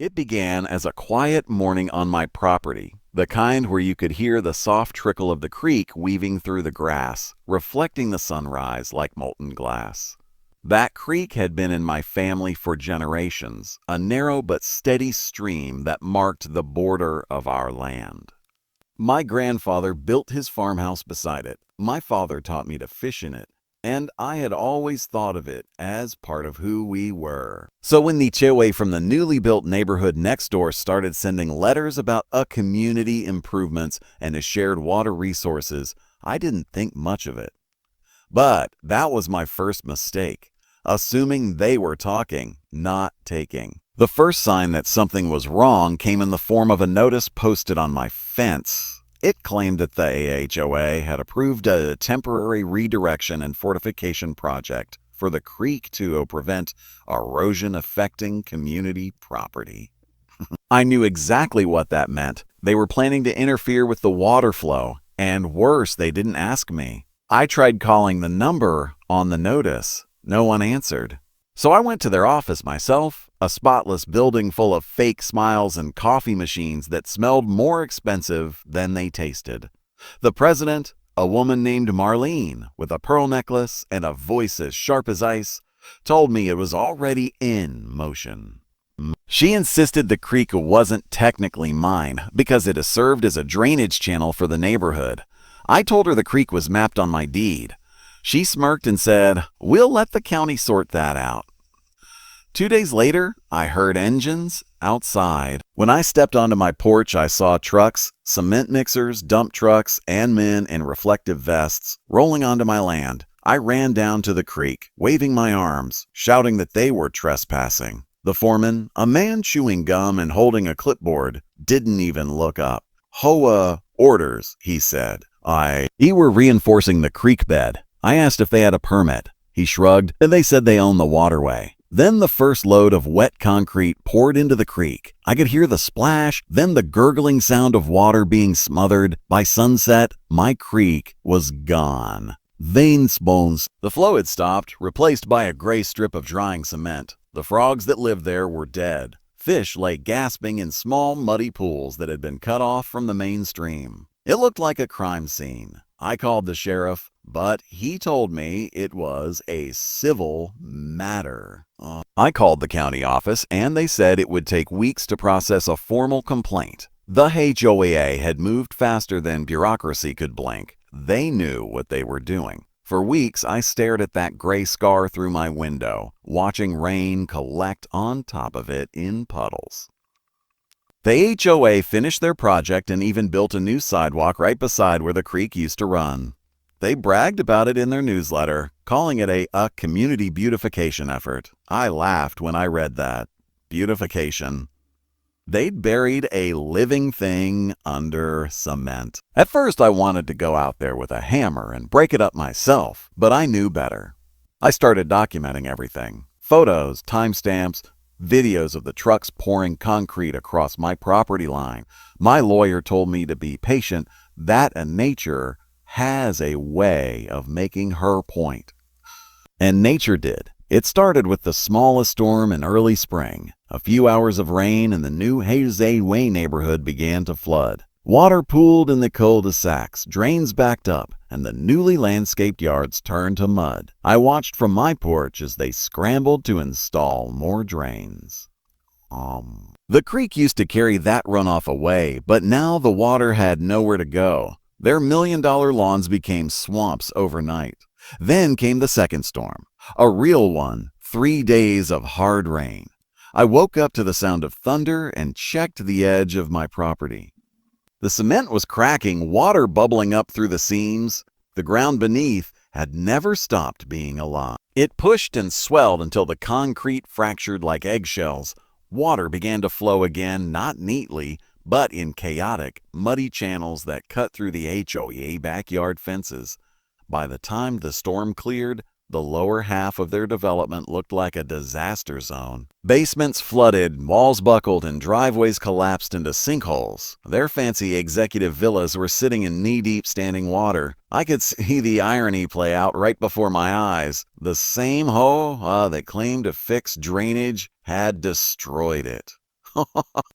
It began as a quiet morning on my property, the kind where you could hear the soft trickle of the creek weaving through the grass, reflecting the sunrise like molten glass. That creek had been in my family for generations, a narrow but steady stream that marked the border of our land. My grandfather built his farmhouse beside it. My father taught me to fish in it, and I had always thought of it as part of who we were. So when the HOA from the newly built neighborhood next door started sending letters about community improvements and shared water resources, I didn't think much of it. But that was my first mistake, assuming they were talking, not taking. The first sign that something was wrong came in the form of a notice posted on my fence. It claimed that the HOA had approved a temporary redirection and fortification project for the creek to prevent erosion affecting community property. I knew exactly what that meant. They were planning to interfere with the water flow, and worse, they didn't ask me. I tried calling the number on the notice. No one answered. So I went to their office myself, a spotless building full of fake smiles and coffee machines that smelled more expensive than they tasted. The president, a woman named Marlene, with a pearl necklace and a voice as sharp as ice, told me it was already in motion. She insisted the creek wasn't technically mine because it has served as a drainage channel for the neighborhood. I told her the creek was mapped on my deed. She smirked and said, "We'll let the county sort that out." 2 days later, I heard engines outside. When I stepped onto my porch, I saw trucks, cement mixers, dump trucks, and men in reflective vests rolling onto my land. I ran down to the creek, waving my arms, shouting that they were trespassing. The foreman, a man chewing gum and holding a clipboard, didn't even look up. "HOA orders," he said. We were reinforcing the creek bed. I asked if they had a permit. He shrugged, and they said they own the waterway. Then the first load of wet concrete poured into the creek. I could hear the splash, then the gurgling sound of water being smothered. By sunset, my creek was gone. Veinsbones. The flow had stopped, replaced by a gray strip of drying cement. The frogs that lived there were dead. Fish lay gasping in small, muddy pools that had been cut off from the main stream. It looked like a crime scene. I called the sheriff, but he told me it was a civil matter. I called the county office, and they said it would take weeks to process a formal complaint. The HOA had moved faster than bureaucracy could blink. They knew what they were doing. For weeks, I stared at that gray scar through my window, watching rain collect on top of it in puddles. The HOA finished their project and even built a new sidewalk right beside where the creek used to run. They bragged about it in their newsletter, calling it a community beautification effort. I laughed when I read that. Beautification. They'd buried a living thing under cement. At first, I wanted to go out there with a hammer and break it up myself, but I knew better. I started documenting everything. Photos, timestamps, videos of the trucks pouring concrete across my property line. My lawyer told me to be patient, that nature has a way of making her point. And nature did. It started with the smallest storm in early spring. A few hours of rain and the new HOA neighborhood began to flood. Water pooled in the cul-de-sacs, drains backed up, and the newly landscaped yards turned to mud. I watched from my porch as they scrambled to install more drains. The creek used to carry that runoff away, but now the water had nowhere to go. Their million-dollar lawns became swamps overnight. Then came the second storm, a real one, 3 days of hard rain. I woke up to the sound of thunder and checked the edge of my property. The cement was cracking, water bubbling up through the seams. The ground beneath had never stopped being alive. It pushed and swelled until the concrete fractured like eggshells. Water began to flow again, not neatly, but in chaotic, muddy channels that cut through the HOA backyard fences. By the time the storm cleared, the lower half of their development looked like a disaster zone. Basements flooded, walls buckled, and driveways collapsed into sinkholes. Their fancy executive villas were sitting in knee-deep standing water. I could see the irony play out right before my eyes. The same HOA that claimed to fix drainage had destroyed it.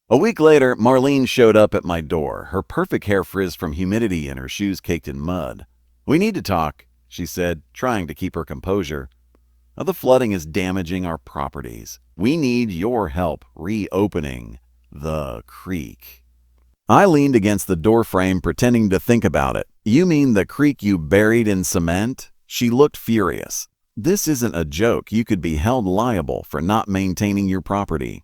A week later, Marlene showed up at my door, her perfect hair frizzed from humidity and her shoes caked in mud. "We need to talk," she said, trying to keep her composure. "The flooding is damaging our properties. We need your help reopening the creek." I leaned against the doorframe, pretending to think about it. "You mean the creek you buried in cement?" She looked furious. "This isn't a joke. You could be held liable for not maintaining your property."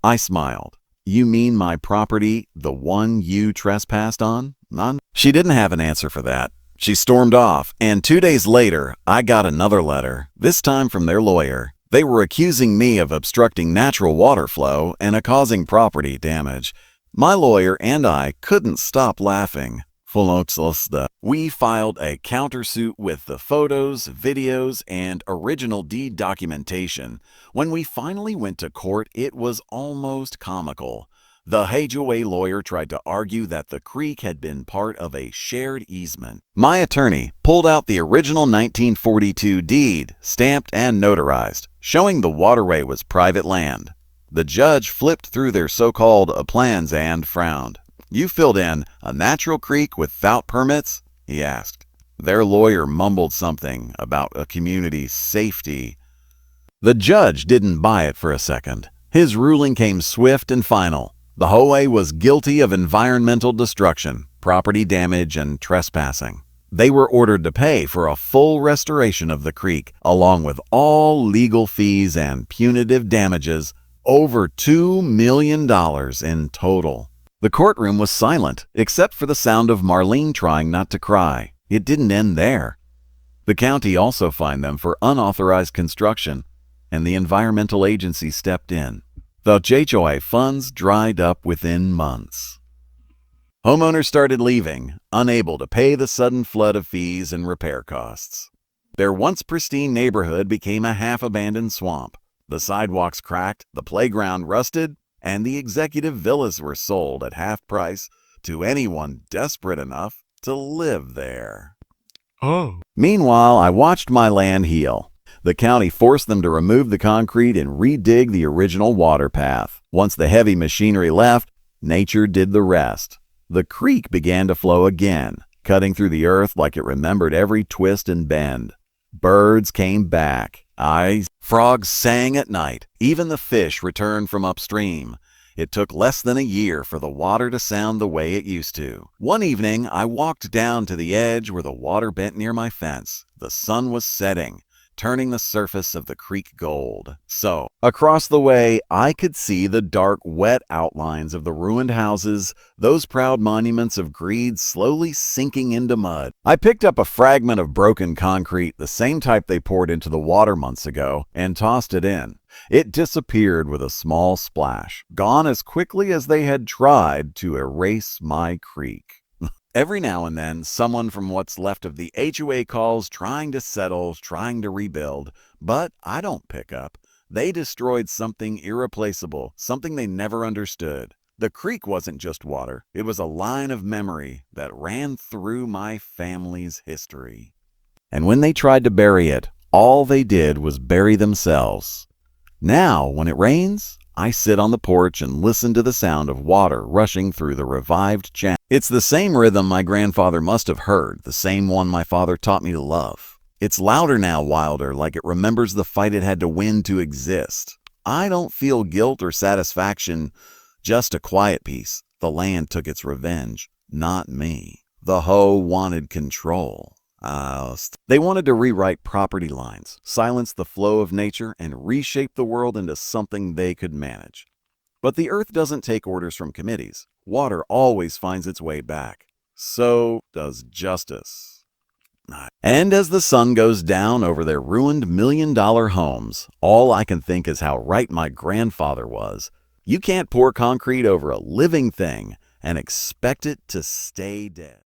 I smiled. "You mean my property, the one you trespassed on?" None. She didn't have an answer for that. She stormed off, and 2 days later, I got another letter, this time from their lawyer. They were accusing me of obstructing natural water flow and causing property damage. My lawyer and I couldn't stop laughing. We filed a countersuit with the photos, videos, and original deed documentation. When we finally went to court, it was almost comical. The HOA lawyer tried to argue that the creek had been part of a shared easement. My attorney pulled out the original 1942 deed, stamped and notarized, showing the waterway was private land. The judge flipped through their so-called plans and frowned. "You filled in a natural creek without permits?" he asked. Their lawyer mumbled something about a community's safety. The judge didn't buy it for a second. His ruling came swift and final. The HOA was guilty of environmental destruction, property damage, and trespassing. They were ordered to pay for a full restoration of the creek, along with all legal fees and punitive damages, over $2 million in total. The courtroom was silent, except for the sound of Marlene trying not to cry. It didn't end there. The county also fined them for unauthorized construction, and the environmental agency stepped in. The HOA funds dried up within months. Homeowners started leaving, unable to pay the sudden flood of fees and repair costs. Their once pristine neighborhood became a half-abandoned swamp. The sidewalks cracked, the playground rusted, and the executive villas were sold at half price to anyone desperate enough to live there. Meanwhile, I watched my land heal. The county forced them to remove the concrete and redig the original water path. Once the heavy machinery left, nature did the rest. The creek began to flow again, cutting through the earth like it remembered every twist and bend. Birds came back. Frogs sang at night. Even the fish returned from upstream. It took less than a year for the water to sound the way it used to. One evening, I walked down to the edge where the water bent near my fence. The sun was setting, turning the surface of the creek gold. So, across the way, I could see the dark, wet outlines of the ruined houses, those proud monuments of greed slowly sinking into mud. I picked up a fragment of broken concrete, the same type they poured into the water months ago, and tossed it in. It disappeared with a small splash, gone as quickly as they had tried to erase my creek. Every now and then, someone from what's left of the HOA calls, trying to settle, trying to rebuild, but I don't pick up. They destroyed something irreplaceable, something they never understood. The creek wasn't just water. It was a line of memory that ran through my family's history. And when they tried to bury it, all they did was bury themselves. Now, when it rains, I sit on the porch and listen to the sound of water rushing through the revived channel. It's the same rhythm my grandfather must have heard, the same one my father taught me to love. It's louder now, wilder, like it remembers the fight it had to win to exist. I don't feel guilt or satisfaction, just a quiet peace. The land took its revenge, not me. The hoe wanted control. They wanted to rewrite property lines, silence the flow of nature, and reshape the world into something they could manage. But the earth doesn't take orders from committees. Water always finds its way back. So does justice. And as the sun goes down over their ruined million-dollar homes, all I can think is how right my grandfather was. You can't pour concrete over a living thing and expect it to stay dead.